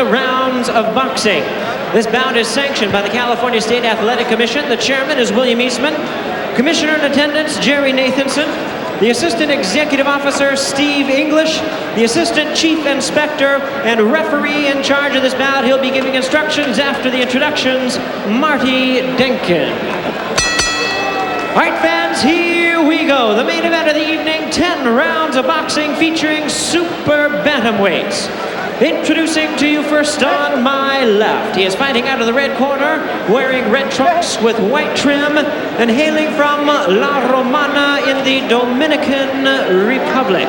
rounds of boxing. This bout is sanctioned by the California State Athletic Commission. The chairman is William Eastman. Commissioner in attendance, Jerry Nathanson. The Assistant Executive Officer, Steve English. The Assistant Chief Inspector and referee in charge of this bout. He'll be giving instructions after the introductions, Marty Denkin. All right, fans, here we go. The main event of the evening, 10 rounds of boxing featuring super bantamweights. Introducing to you first on my left. He is fighting out of the red corner, wearing red trunks with white trim, and hailing from La Romana in the Dominican Republic.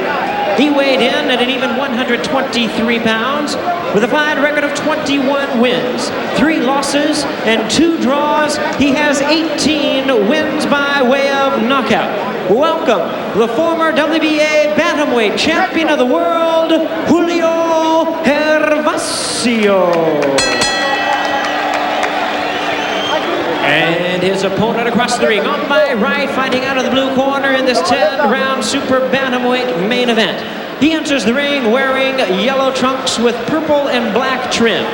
He weighed in at an even 123 pounds with a fine record of 21 wins, 3 losses, and 2 draws. He has 18 wins by way of knockout. Welcome, the former WBA bantamweight champion of the world, Julio Gervacio. And his opponent across the ring on my right, fighting out of the blue corner in this 10-round super bantamweight main event. He enters the ring wearing yellow trunks with purple and black trim.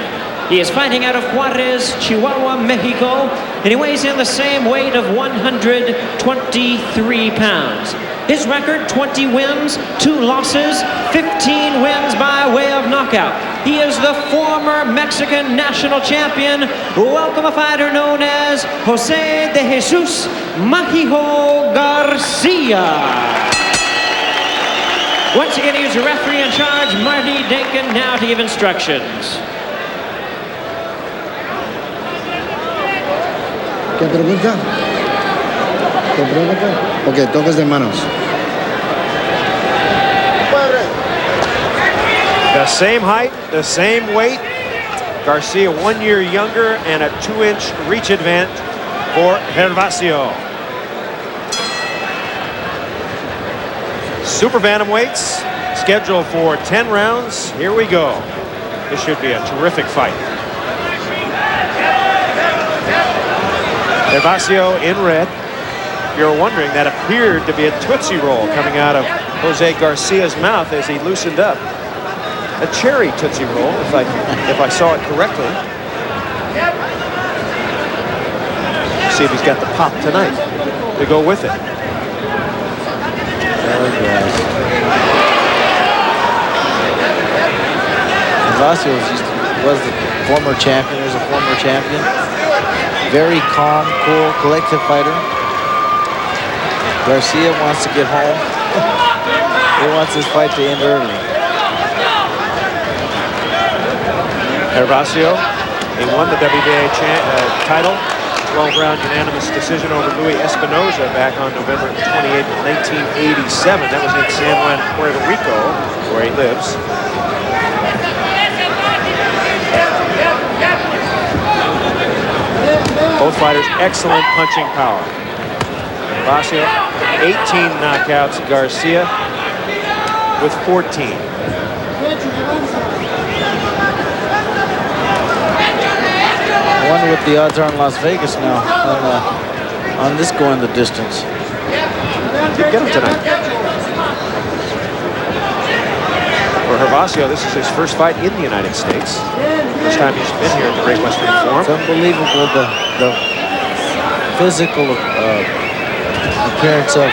He is fighting out of Juarez, Chihuahua, Mexico, and he weighs in the same weight of 123 pounds. His record, 20 wins, 2 losses, 15 wins by way of knockout. He is the former Mexican national champion. Welcome a fighter known as Jose de Jesus Majijo Garcia. Once again, he is the referee in charge, Marty Denkin, now to give instructions. ¿Qué pregunta? ¿Qué pregunta? Ok, toques de manos. The same height, the same weight. Garcia 1 year younger and a 2-inch reach advantage for Gervacio. Super bantamweights scheduled for 10 rounds. Here we go. This should be a terrific fight. Gervacio in red. If you're wondering, that appeared to be a Tootsie Roll coming out of Jose Garcia's mouth as he loosened up. A cherry Tootsie Roll, if I saw it correctly. See if he's got the pop tonight to go with it. Gervacio was the former champion. He was a former champion. Very calm, cool, collective fighter. Garcia wants to get home. He wants his fight to end early. Gervacio, he won the WBA title, 12-round unanimous decision over Luis Espinoza back on November 28, 1987. That was in San Juan, Puerto Rico, where he lives. Both fighters, excellent punching power. Gervacio, 18 knockouts. Garcia with 14. I wonder what the odds are in Las Vegas now on this going the distance. Did get him tonight. For Gervacio, this is his first fight in the United States. First time he's been here at the Great Western Forum. It's unbelievable the physical appearance of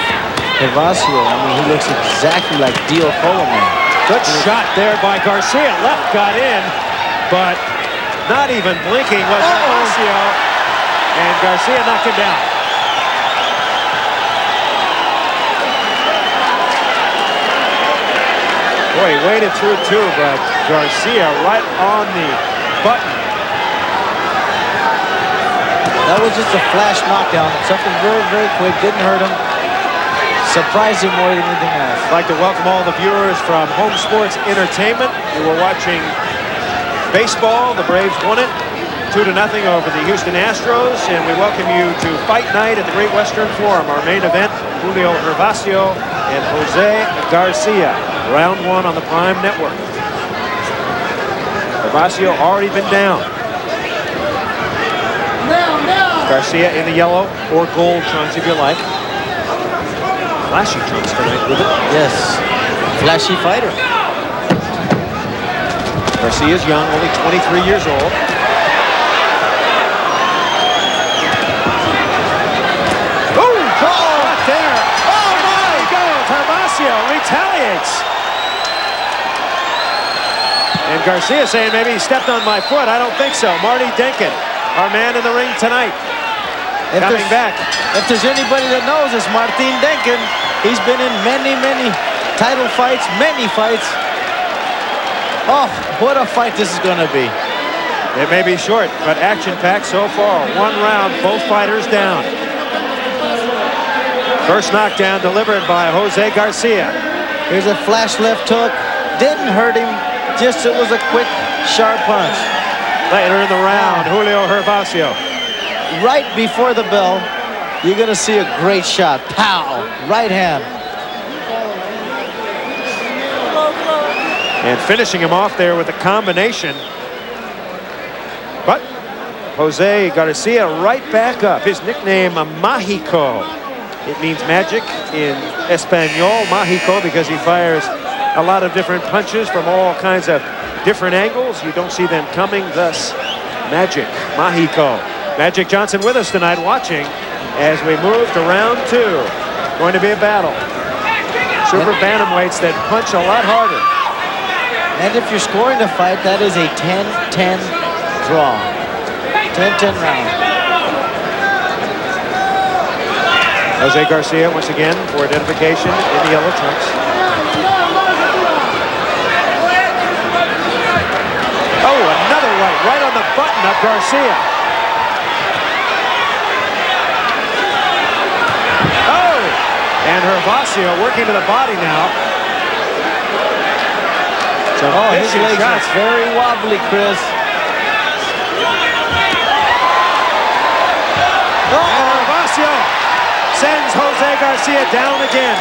Gervacio. I mean, he looks exactly like Dio Coleman. Good shot there by Garcia. Left got in, but not even blinking was Gervacio. And Garcia knocked him down. Boy, he waited through too, but Garcia right on the button. That was just a flash knockdown. Something very, very quick. Didn't hurt him. Surprised him more than anything else. I'd like to welcome all the viewers from Home Sports Entertainment. We were watching baseball. The Braves won it 2-0 over the Houston Astros. And we welcome you to Fight Night at the Great Western Forum. Our main event, Julio Gervacio and Jose Garcia. Round 1 on the Prime Network. Gervacio already been down. Garcia in the yellow or gold trunks, if you like. Flashy trunks tonight with it. Yes, flashy fighter. Garcia's young, only 23 years old. Oh, not there. Oh, my! Gervacio retaliates. And Garcia saying maybe he stepped on my foot. I don't think so. Marty Denkin, our man in the ring tonight, coming back. If there's anybody that knows, it's Martin Denkin. He's been in many, many title fights, many fights. Oh, what a fight this is going to be. It may be short, but action-packed so far. One round, both fighters down. First knockdown delivered by Jose Garcia. Here's a flash left hook. Didn't hurt him. Just it was a quick, sharp punch. Later in the round, Julio Gervacio. Right before the bell, you're going to see a great shot. Pow! Right hand. And finishing him off there with a combination. But Jose Garcia right back up. His nickname, Mágico. It means magic in Espanol, Mágico, because he fires a lot of different punches from all kinds of different angles. You don't see them coming, thus magic, Mágico. Magic Johnson with us tonight watching as we move to round two. Going to be a battle. Super bantamweights that punch a lot harder. And if you're scoring the fight, that is a 10-10 draw. 10-10 round. Jose Garcia once again for identification in the yellow trunks. Oh, another right on the button of Garcia. Oh, and Gervacio working to the body now. Oh, his legs are very wobbly, Chris. And Gervacio sends Jose Garcia down again.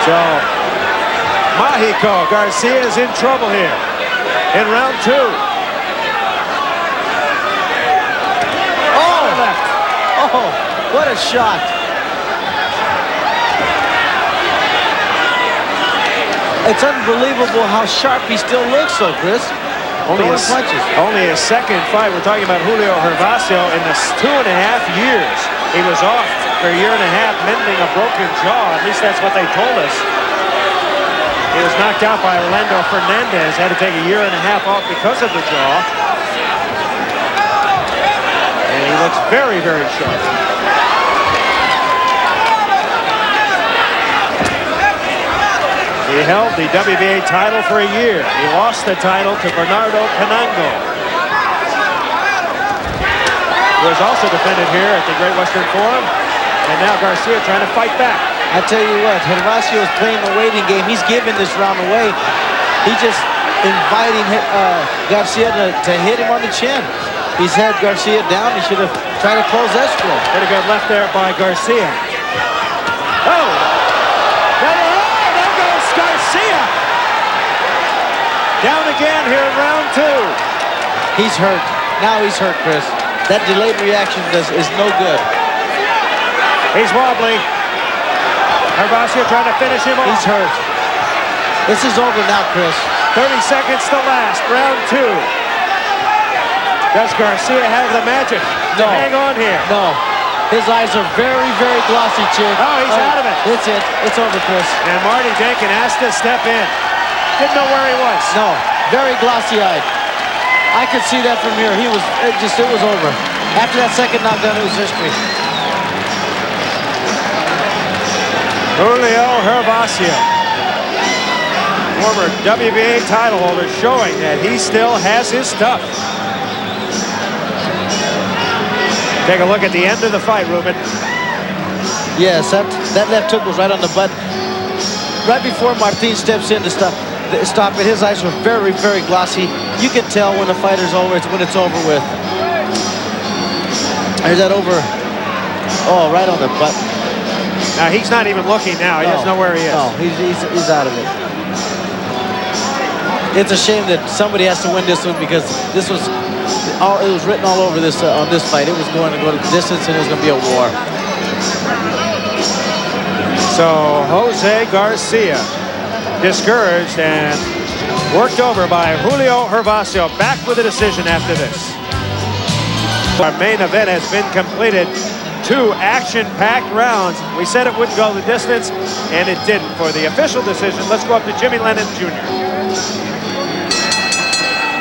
So, Mágico Garcia is in trouble here in round two. Oh, left. Oh, what a shot. It's unbelievable how sharp he still looks, though, Chris. Only his second fight. We're talking about Julio Gervacio in the 2.5 years. He was off for a year and a half mending a broken jaw. At least that's what they told us. He was knocked out by Orlando Fernandez. Had to take a year and a half off because of the jaw. And he looks very, very sharp. He held the WBA title for a year. He lost the title to Bernardo Penango, who was also defended here at the Great Western Forum. And now Garcia trying to fight back. I tell you what, Gervacio is playing the waiting game. He's giving this round away. He's just inviting Garcia to hit him on the chin. He's had Garcia down. He should have tried to close that score. Pretty good left there by Garcia. Oh! There goes Garcia! Down again here in round two. He's hurt. Now he's hurt, Chris. That delayed reaction is no good. He's wobbly. Gervacio trying to finish him off. He's hurt. This is over now, Chris. 30 seconds to last. Round two. Does Garcia have the magic to hang on here? No. His eyes are very, very glossy, Chick. Oh, he's out of it. That's it. It's over, Chris. And Marty Denkin has to step in. Didn't know where he was. No. Very glossy-eyed. I could see that from here. It was over. After that second knockdown, it was history. Julio Gervacio, former WBA title holder, showing that he still has his stuff. Take a look at the end of the fight, Ruben. Yes, that left hook was right on the button. Right before Martin steps in to stop it, his eyes were very, very glossy. You can tell when the fighter's over, when it's over with. There's that over. Oh, right on the button. Now, he's not even looking now. He doesn't know where he is. No, he's out of it. It's a shame that somebody has to win this one because it was written all over this on this fight. It was going to go to the distance and it was going to be a war. So Jose Garcia, discouraged and worked over by Julio Gervacio, back with a decision after this. Our main event has been completed. 2 action-packed rounds. We said it wouldn't go the distance, and it didn't. For the official decision, let's go up to Jimmy Lennon Jr.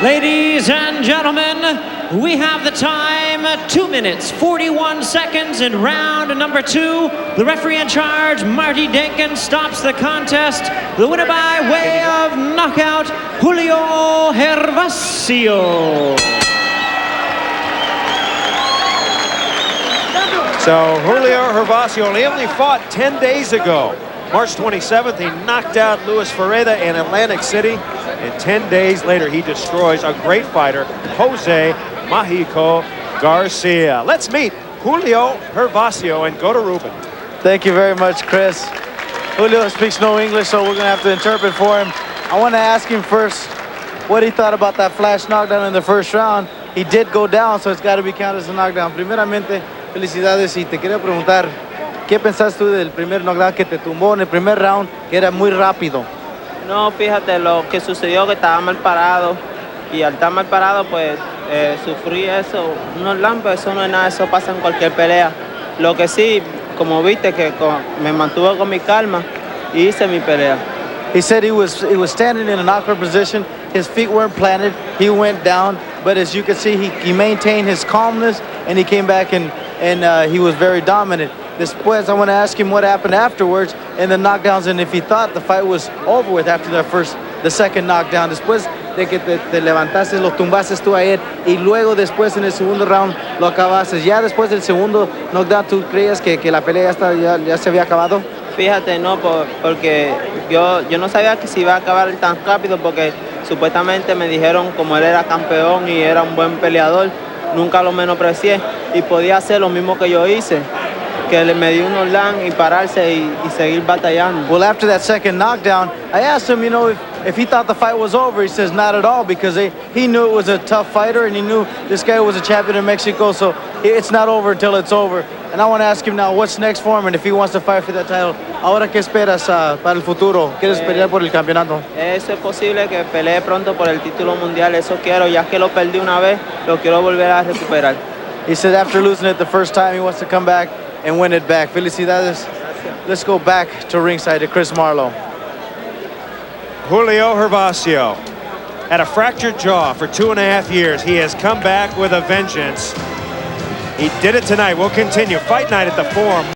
Ladies and gentlemen, we have the time, 2 minutes, 41 seconds in round number 2. The referee in charge, Marty Denkin, stops the contest. The winner by way of knockout, Julio Gervacio. So Julio Gervacio, he only fought 10 days ago. March 27th, he knocked out Luis Ferreira in Atlantic City. And 10 days later, he destroys a great fighter, Jose Mexico Garcia. Let's meet Julio Gervacio and go to Ruben. Thank you very much, Chris. Julio speaks no English, so we're going to have to interpret for him. I want to ask him first what he thought about that flash knockdown in the first round. He did go down, so it's got to be counted as a knockdown. Primeramente, felicidades, y te quería preguntar, ¿qué pensás tú del primer knockdown que te tumbó en el primer round, que era muy rápido? No, fíjate, lo que sucedió que estaba mal parado, y al estar mal parado, pues sufrí eso, unos lampos, eso no es nada, eso pasa en cualquier pelea. Lo que sí, como viste, que me mantuve con mi calma y hice mi pelea. He said he was standing in an awkward position. His feet weren't planted. He went down, but as you can see, he maintained his calmness, and he came back and he was very dominant. Después, I want to ask him what happened afterwards in the knockdowns, and if he thought the fight was over with after the second knockdown. Después de que te levantaste, lo tumbaste tú a él, y luego después en el segundo round lo acabaste. Ya después del segundo knockdown, ¿tú creías que la pelea ya se había acabado? Fíjate, no, porque yo no sabía que se iba a acabar tan rápido, porque supuestamente me dijeron, como él era campeón y era un buen peleador, nunca lo menosprecié y podía hacer lo mismo que yo hice, que me dio unos land y pararse y seguir batallando. Well, after that second knockdown, I asked him, if he thought the fight was over. He says not at all, because he knew it was a tough fighter, and he knew this guy was a champion in Mexico, so it's not over until it's over. And I want to ask him now, what's next for him, and if he wants to fight for that title. Ahora, ¿qué esperas para el futuro? ¿Quieres pelear por el campeonato? Eso es posible que pelee pronto por el título mundial, eso quiero, ya que lo perdí una vez, lo quiero volver a recuperar. He said after losing it the first time, he wants to come back and win it back. Felicidades. Let's go back to ringside to Chris Marlowe. Julio Gervacio had a fractured jaw for 2.5 years. He has come back with a vengeance. He did it tonight. We'll continue. Fight night at the Forum.